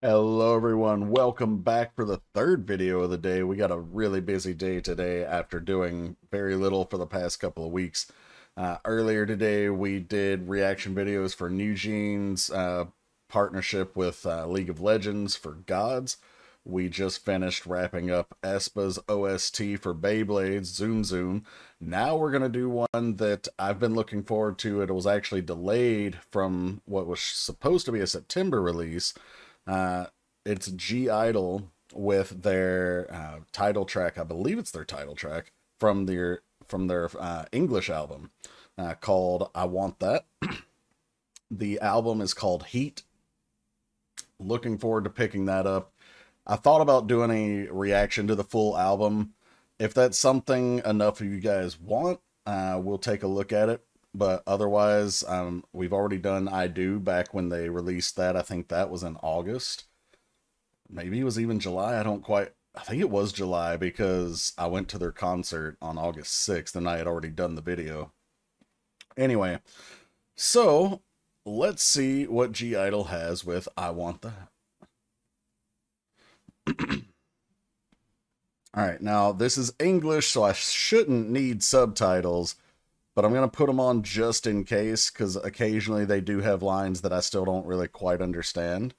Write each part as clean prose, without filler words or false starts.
Hello everyone, welcome back for the third video of the day. We got a really busy day today after doing very little for the past couple of weeks. Earlier today we did reaction videos for New Jeans' partnership with League of Legends for Gods. We just finished wrapping up Espa's OST for Beyblade, Zoom Zoom. Now we're going to do one that I've been looking forward to. It was actually delayed from what was supposed to be a September release. It's I-DLE with their title track. I believe it's their title track from their English album called "I Want That." The album is called Heat. Looking forward to picking that up. I thought about doing a reaction to the full album. If that's something enough of you guys want, we'll take a look at it. But otherwise, we've already done I Do back when they released that. I think that was in August. Maybe it was even July. I think it was July because I went to their concert on August 6th and I had already done the video. Anyway, so let's see what I-DLE has with I Want That. Alright, now this is English, so I shouldn't need subtitles, but I'm going to put them on just in case, because occasionally they do have lines that I still don't really quite understand.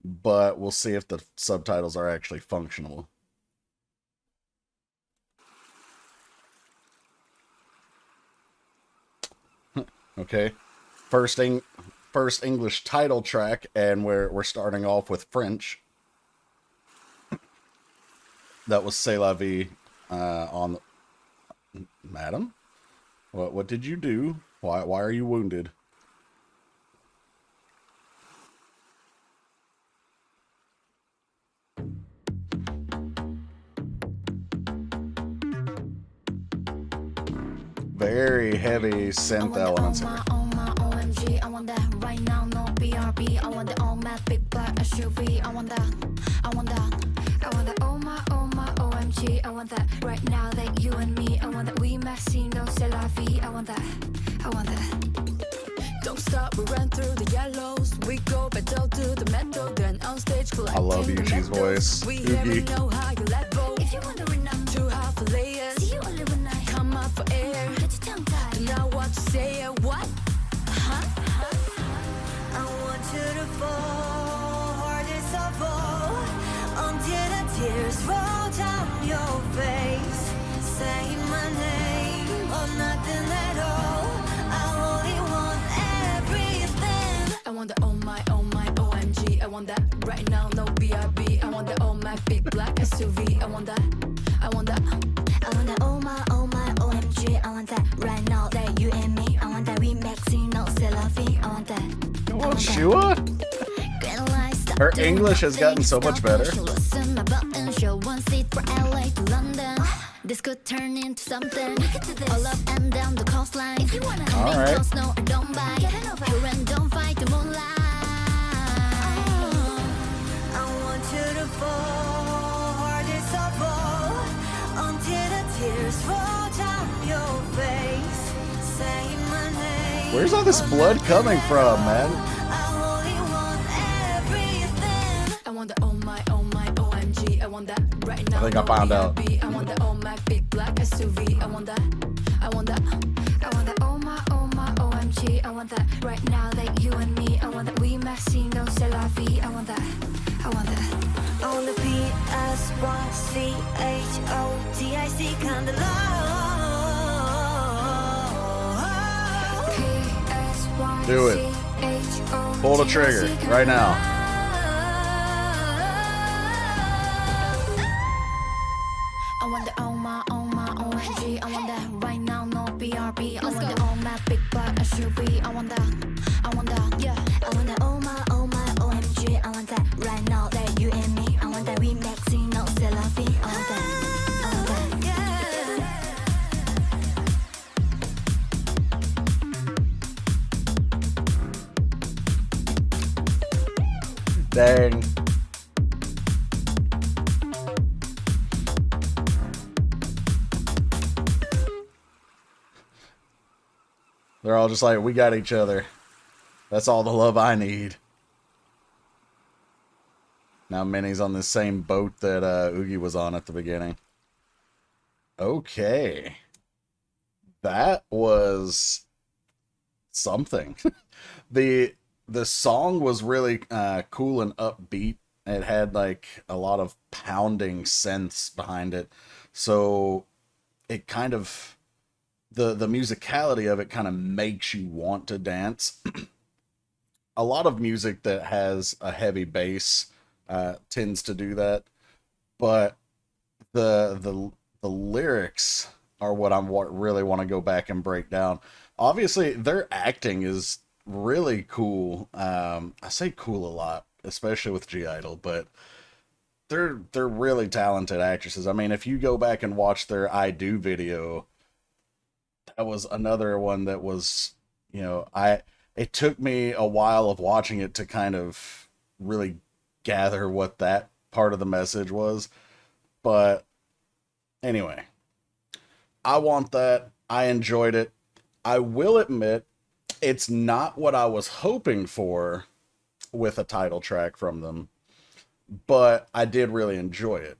But we'll see if the subtitles are actually functional. Okay, first English title track, and we're starting off with French. That was C'est la vie on... Madam? What did you do? Why are you wounded? Very heavy synth elements here. OMG, I want that right now, no BRB. I want the all matte big black SUV. I want that, I want that, I want that. Oh my OMG, I want that right now, that you and me. I want that we maxi, no c'est la vie. I want that, I want that. Don't stop, we run through the yellows. We go pedal to the metal, then on stage I love Yuji's voice. We never know how you let go. If you want to win up to half a layer, see you only when I come up for air. Get your tongue tied. Do not want to say it, what? Huh? I want you to fall, hardest of all, until the tears roll down your face. Say my name or nothing at all. I only want everything. I want the oh my OMG. I want that right now, no BRB. I want the all my big black SUV. I want that, I want that. I want that oh my OMG. I want that right now, that you and me. I want that we maxi, no c'est la vie. I want that. Oh, Shua? Her English has gotten so much better. This could turn into something. All up and down the coastline. If you wanna all right. Don't snow or don't bite. Here and don't fight the moonlight. I want you to fall, hardest of all, until the tears roll down your face. Say my name. Where's all this blood coming from, man? I want the oh my OMG. I want that right now. I think I found out. I want the all my big black SUV. I want that, I want that, I want that oh my OMG. I want that right now, that you and me. I want that we maxi, no c'est la vie. I want that, I want that. On the PSYCHOTIC kind of love. Do it. Pull the trigger right now. I want the oh my OMG. I want that right now, no BRB. I want the all my big black SUV. I want that, yeah. I want the oh my OMG. I want that right now, that you and me. I want that we maxi, no c'est la vie. I want that, I want that. Dang. They're all just like, we got each other. That's all the love I need. Now Minnie's on the same boat that Oogie was on at the beginning. Okay. That was something. the the song was really cool and upbeat. It had like a lot of pounding synths behind it. So it kind of the musicality of it kind of makes you want to dance. A lot of music that has a heavy bass tends to do that, but the lyrics are what really want to go back and break down. Obviously, their acting is really cool. I say cool a lot, especially with G-Idle, but they're really talented actresses. I mean, if you go back and watch their I Do video, that was another one that was, it took me a while of watching it to kind of really gather what that part of the message was. But anyway, I want that. I enjoyed it. I will admit, it's not what I was hoping for with a title track from them, but I did really enjoy it.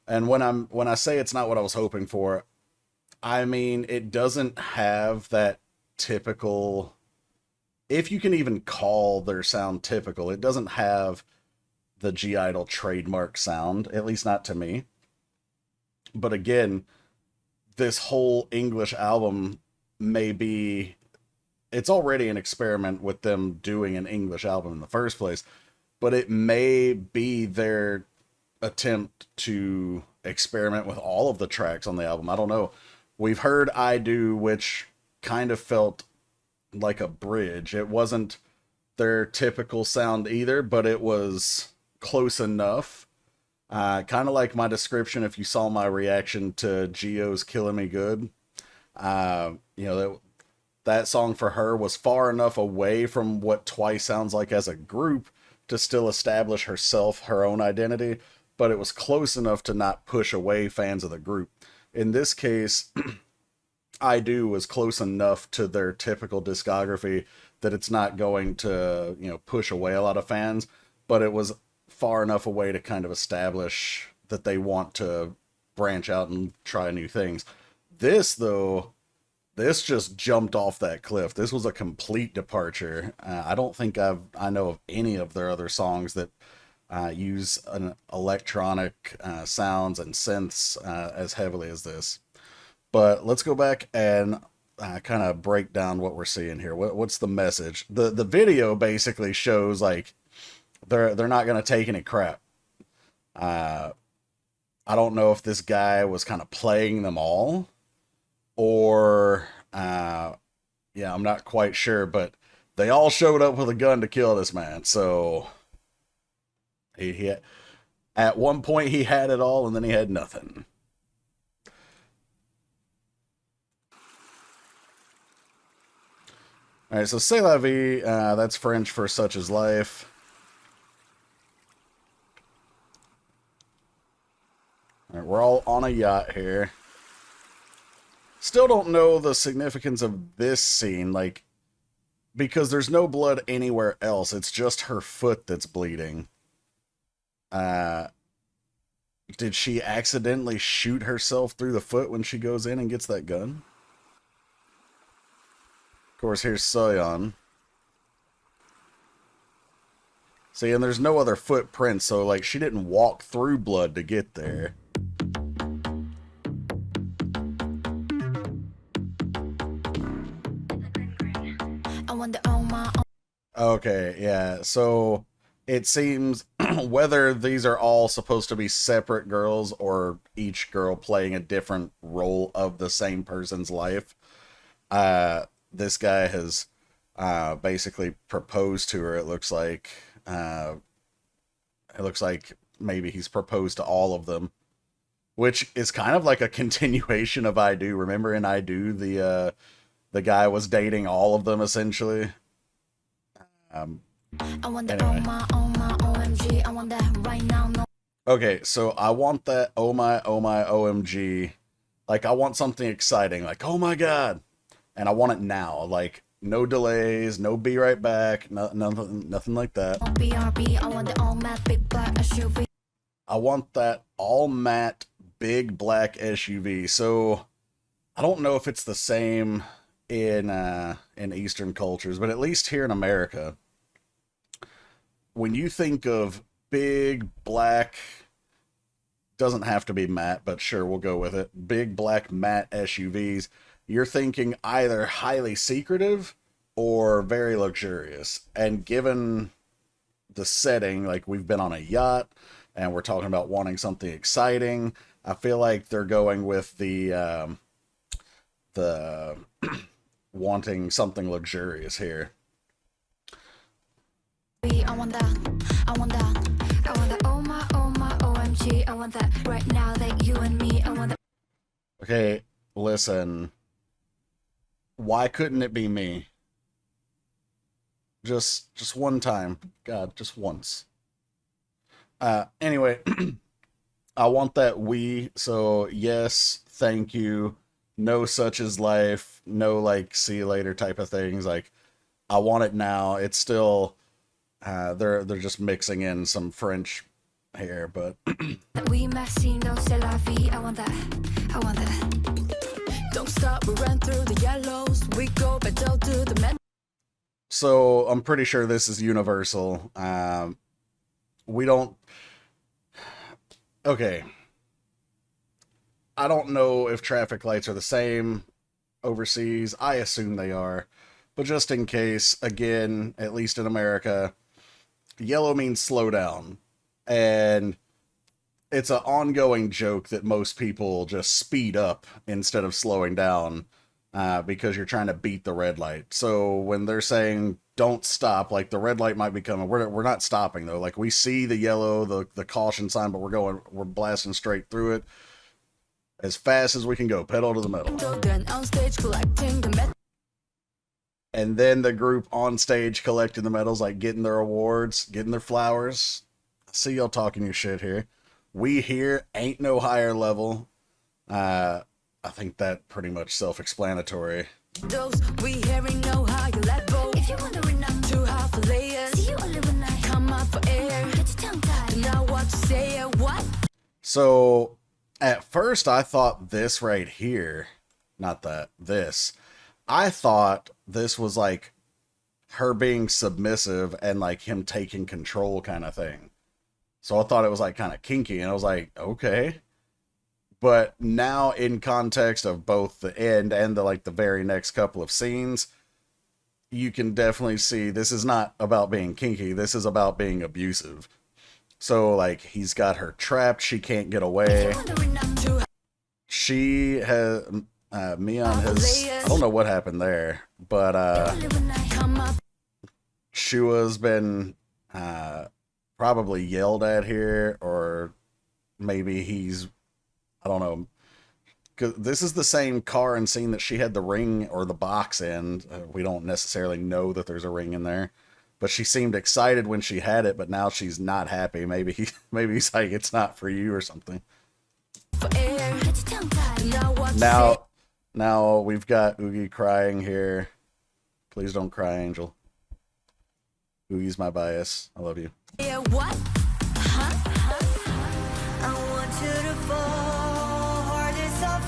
And when I say it's not what I was hoping for, I mean it doesn't have that typical, if you can even call their sound typical, it doesn't have the G-Idle trademark sound, at least not to me. But again, this whole English album may be, it's already an experiment with them doing an English album in the first place, but it may be their attempt to experiment with all of the tracks on the album. I don't know. We've heard I Do, which kind of felt like a bridge. It wasn't their typical sound either, but it was close enough. Kind of like my description if you saw my reaction to Geo's Killing Me Good. That song for her was far enough away from what Twice sounds like as a group to still establish herself, her own identity, but it was close enough to not push away fans of the group. In this case, I Do was close enough to their typical discography that it's not going to, push away a lot of fans, but it was far enough away to kind of establish that they want to branch out and try new things. This, though, this just jumped off that cliff. This was a complete departure. I don't think I know of any of their other songs that use an electronic sounds and synths as heavily as this. But let's go back and kind of break down what we're seeing here. What's the message? The video basically shows like they're not going to take any crap. I don't know if this guy was kind of playing them all, or I'm not quite sure, but they all showed up with a gun to kill this man. So he at one point he had it all, and then he had nothing. All right, so c'est la vie, that's French for such is life. All right, we're all on a yacht here. Still don't know the significance of this scene, like, because there's no blood anywhere else. It's just her foot that's bleeding. Did she accidentally shoot herself through the foot when she goes in and gets that gun? Of course, here's Soyeon. See, and there's no other footprints, so, like, she didn't walk through blood to get there. Okay, yeah, so it seems whether these are all supposed to be separate girls or each girl playing a different role of the same person's life, this guy has basically proposed to her. It looks like maybe he's proposed to all of them, which is kind of like a continuation of I Do. Remember in I Do, the guy was dating all of them essentially. Anyway. Okay, so I want that oh my OMG. Like, I want something exciting, like, oh my god. And I want it now, like, no delays, no be right back, nothing like that. SUV. I want that all matte big black SUV. So I don't know if it's the same in Eastern cultures, but at least here in America, when you think of big black, doesn't have to be matte, but sure, we'll go with it. Big black matte SUVs, you're thinking either highly secretive or very luxurious. And given the setting, like we've been on a yacht and we're talking about wanting something exciting, I feel like they're going with the wanting something luxurious here. I want that, I want that, I want that, oh my, OMG, I want that right now, that you and me, I want that. Okay, listen. Why couldn't it be me? Just one time. God, just once. Anyway, I want that we, so yes, thank you. No such is life. No like see you later type of things. Like I want it now. It's still they're just mixing in some French here, but We messy, no c'est la vie, I want that, I want that. Don't stop, we run through the yellows, we go pedal to the men. so I'm pretty sure this is universal. We don't. Okay. I don't know if traffic lights are the same overseas. I assume they are. But just in case, again, at least in America, yellow means slow down. And it's an ongoing joke that most people just speed up instead of slowing down because you're trying to beat the red light. So when they're saying don't stop, like the red light might be coming, we're not stopping though. Like we see the yellow, the caution sign, but we're blasting straight through it as fast as we can go, pedal to the metal. Then on stage collecting the met. And then the group on stage collecting the medals, like getting their awards, getting their flowers. I see y'all talking your shit here. We here ain't no higher level. I think that pretty much self-explanatory. Those we hearing no higher level. If you wondering I'm too high for layers, see you only when I come up for air. Get your tongue tied. Do not what to say or what. So at first I thought this right here, not that, this. I thought this was like her being submissive and like him taking control kind of thing. So I thought it was like kind of kinky, and I was like, okay. But now in context of both the end and the like the very next couple of scenes, you can definitely see this is not about being kinky. This is about being abusive. So like he's got her trapped. She can't get away. She has Mion has, I don't know what happened there, but Shua's been probably yelled at here, or maybe he's, I don't know, because this is the same car and scene that she had the ring or the box in. We don't necessarily know that there's a ring in there, but she seemed excited when she had it, but now she's not happy. Maybe he's like, it's not for you or something. Now we've got Oogie crying here. Please don't cry, Angel. Oogie's my bias. I love you. Yeah, what?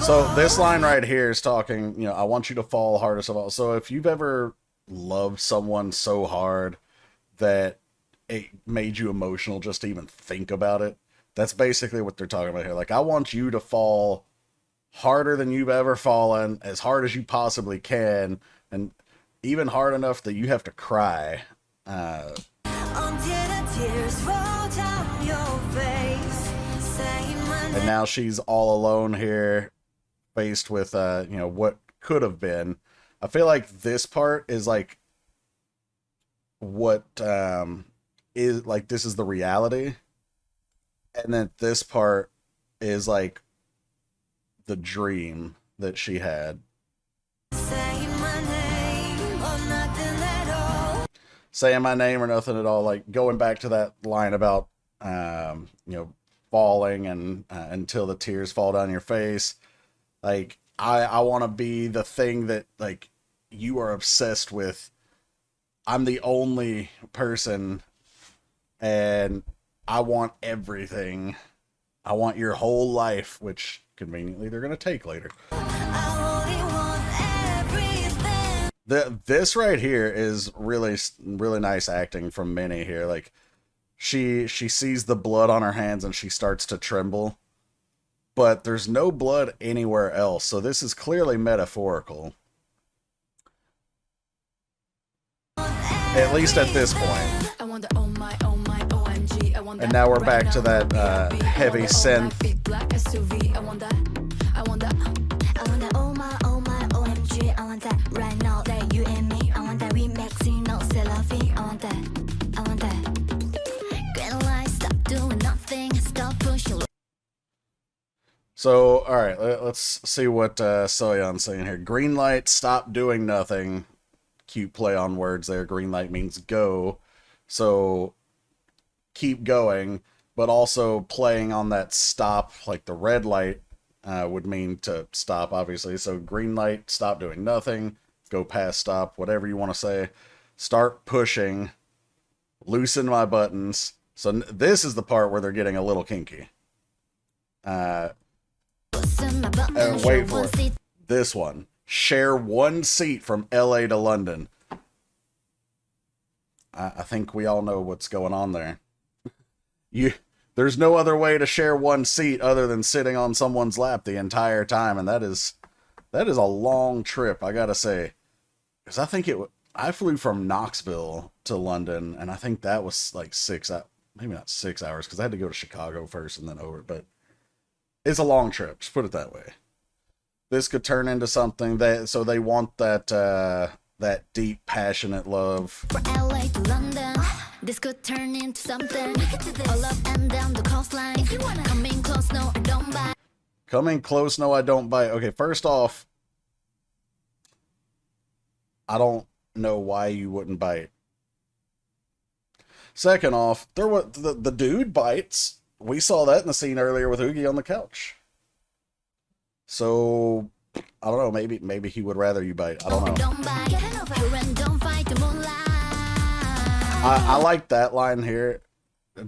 So this line right here is talking, you know, I want you to fall hardest of all. So if you've ever loved someone so hard that it made you emotional just to even think about it, that's basically what they're talking about here. Like, I want you to fall harder than you've ever fallen, as hard as you possibly can, and even hard enough that you have to cry. And now she's all alone here, faced with, you know, what could have been. I feel like this part is like what is like, this is the reality. And then this part is like the dream that she had. Saying my name or nothing at all. Like going back to that line about, you know, falling and until the tears fall down your face. Like, I want to be the thing that, like, you are obsessed with. I'm the only person, and I want everything. I want your whole life, which conveniently they're going to take later. This right here is really, really nice acting from Minnie here. Like, she sees the blood on her hands and she starts to tremble. But there's no blood anywhere else, so this is clearly metaphorical. At least at this point. And now we're back to that heavy synth. So, alright, let's see what Soyeon's saying here. Green light, stop doing nothing. Cute play on words there. Green light means go. So, keep going, but also playing on that stop, like the red light would mean to stop, obviously. So, green light, stop doing nothing. Go past stop, whatever you want to say. Start pushing. Loosen my buttons. So, this is the part where they're getting a little kinky. Wait for it. This one. Share one seat from LA to London. I think we all know what's going on there. There's no other way to share one seat other than sitting on someone's lap the entire time, and that is a long trip, I gotta say. Because I flew from Knoxville to London, and I think that was like maybe not 6 hours, because I had to go to Chicago first and then over, but it's a long trip, just put it that way. This could turn into something so they want that deep, passionate love. From LA to London, this could turn into something. All up and down the coastline. If you wanna come in close, no, I don't bite. Coming close, no, I don't bite. Okay, first off, I don't know why you wouldn't bite. Second off, the dude bites. We saw that in the scene earlier with Oogie on the couch. So, I don't know, maybe he would rather you bite. I don't know. I like that line here.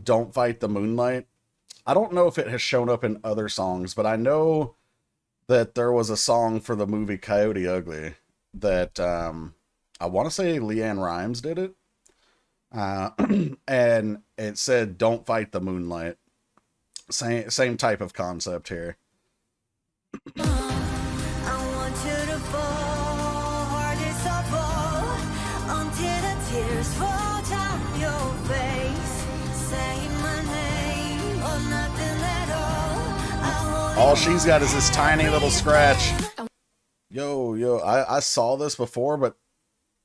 Don't fight the moonlight. I don't know if it has shown up in other songs, but I know that there was a song for the movie Coyote Ugly that I want to say LeAnn Rimes did it. And it said, don't fight the moonlight. Same type of concept here. I want you to fall, hardest of all, until the tears fall down your face. Say my name or nothing at all. All she's got is this tiny little scratch. Yo, I saw this before, but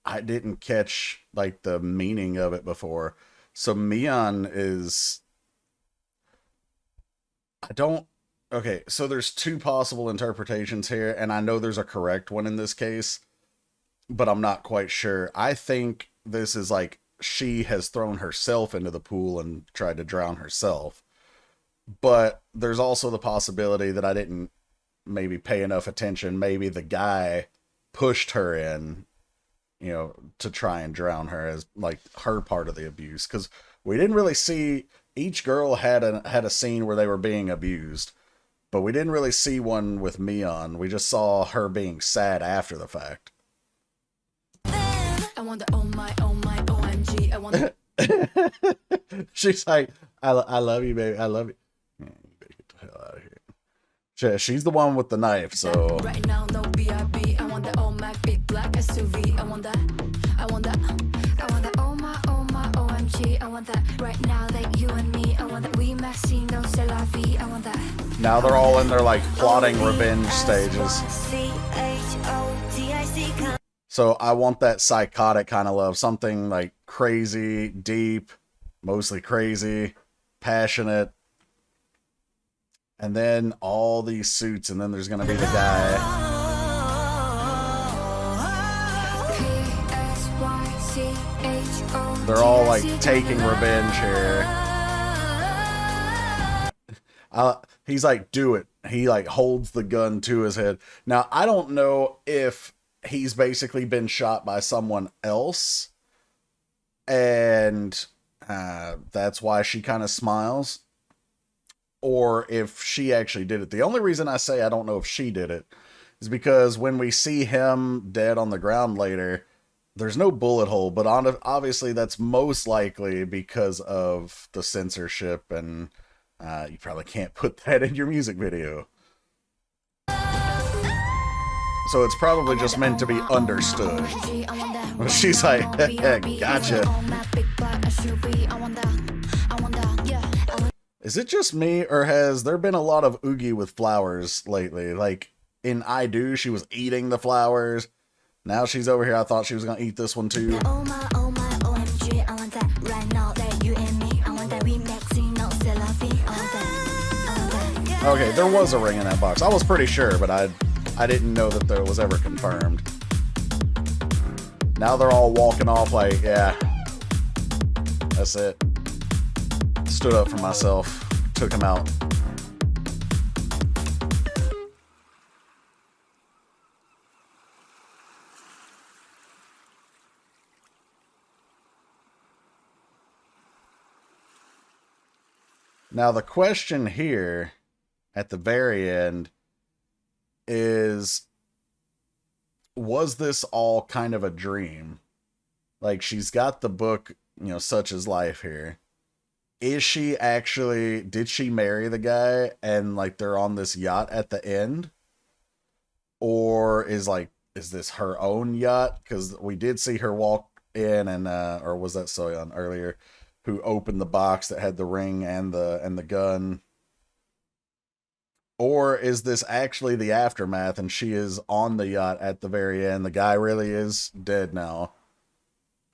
I didn't catch like the meaning of it before. So Mion is... Okay, so there's two possible interpretations here, and I know there's a correct one in this case, but I'm not quite sure. I think this is like she has thrown herself into the pool and tried to drown herself. But there's also the possibility that I didn't maybe pay enough attention. Maybe the guy pushed her in, to try and drown her as like her part of the abuse. Because we didn't really see... Each girl had a scene where they were being abused, but we didn't really see one with Mion. We just saw her being sad after the fact. I want the oh my OMG. I want the... She's like, I love you, baby. I love you. Yeah, you better get the hell out of here. She's the one with the knife, so... Right now, no BRB. I want the oh my big black SUV. I want that. I want that. I want the oh my OMG. I want that. Right now, like you and me. I want that. We messy, no c'est la vie. I want that. Now they're all in their like plotting revenge stages. So I want that psychotic kind of love. Something like crazy, deep, mostly crazy, passionate. And then all these suits, and then there's going to be the guy. They're all like taking revenge here. He's like, do it. He like holds the gun to his head. Now, I don't know if he's basically been shot by someone else. And That's why she kind of smiles. Or if she actually did it. The only reason I say I don't know if she did it is because when we see him dead on the ground later, there's no bullet hole, but obviously that's most likely because of the censorship, and you probably can't put that in your music video. So it's probably just meant to be understood. She's like, gotcha. Is it just me, or has there been a lot of Oogie with flowers lately? Like, in I-DLE, she was eating the flowers. Now she's over here. I thought she was going to eat this one too. Okay, there was a ring in that box. I was pretty sure, but I didn't know that there was ever confirmed. Now they're all walking off like, yeah, that's it. Stood up for myself, took him out. Now the question here at the very end is, was this all kind of a dream? Like, she's got the book, Such is Life here. Is she actually, did she marry the guy and like they're on this yacht at the end? Or is this her own yacht? Because we did see her walk in and, or was that Soyeon earlier, who opened the box that had the ring and the gun? Or is this actually the aftermath and she is on the yacht at the very end? The guy really is dead now.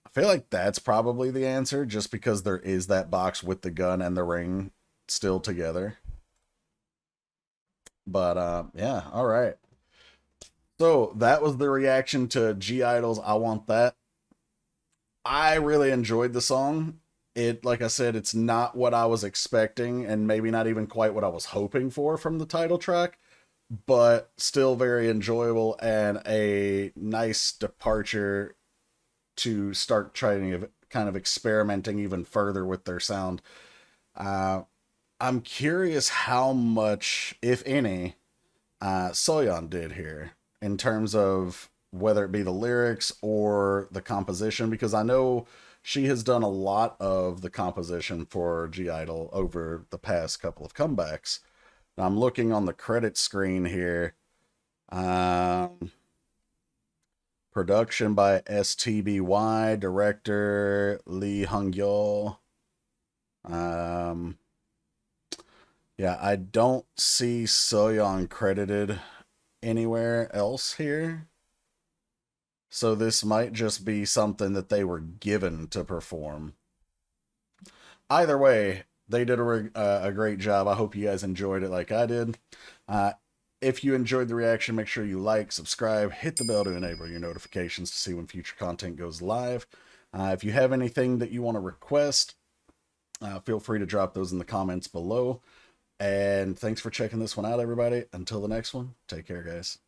I feel like that's probably the answer, just because there is that box with the gun and the ring still together. But yeah, all right. So that was the reaction to (G)I-DLE's I Want That. I really enjoyed the song. It, like I said, it's not what I was expecting, and maybe not even quite what I was hoping for from the title track, but still very enjoyable and a nice departure to start trying to kind of experimenting even further with their sound. I'm curious how much, if any, Soyeon did here in terms of whether it be the lyrics or the composition, because I know she has done a lot of the composition for (G)I-DLE over the past couple of comebacks. Now, I'm looking on the credit screen here. Production by STBY, director Lee Hung-yeol. Yeah, I don't see Soyeon credited anywhere else here. So this might just be something that they were given to perform. Either way, they did a great job. I hope you guys enjoyed it like I did. If you enjoyed the reaction, make sure you like, subscribe, hit the bell to enable your notifications to see when future content goes live. If you have anything that you want to request, feel free to drop those in the comments below. And thanks for checking this one out, everybody. Until the next one, take care, guys.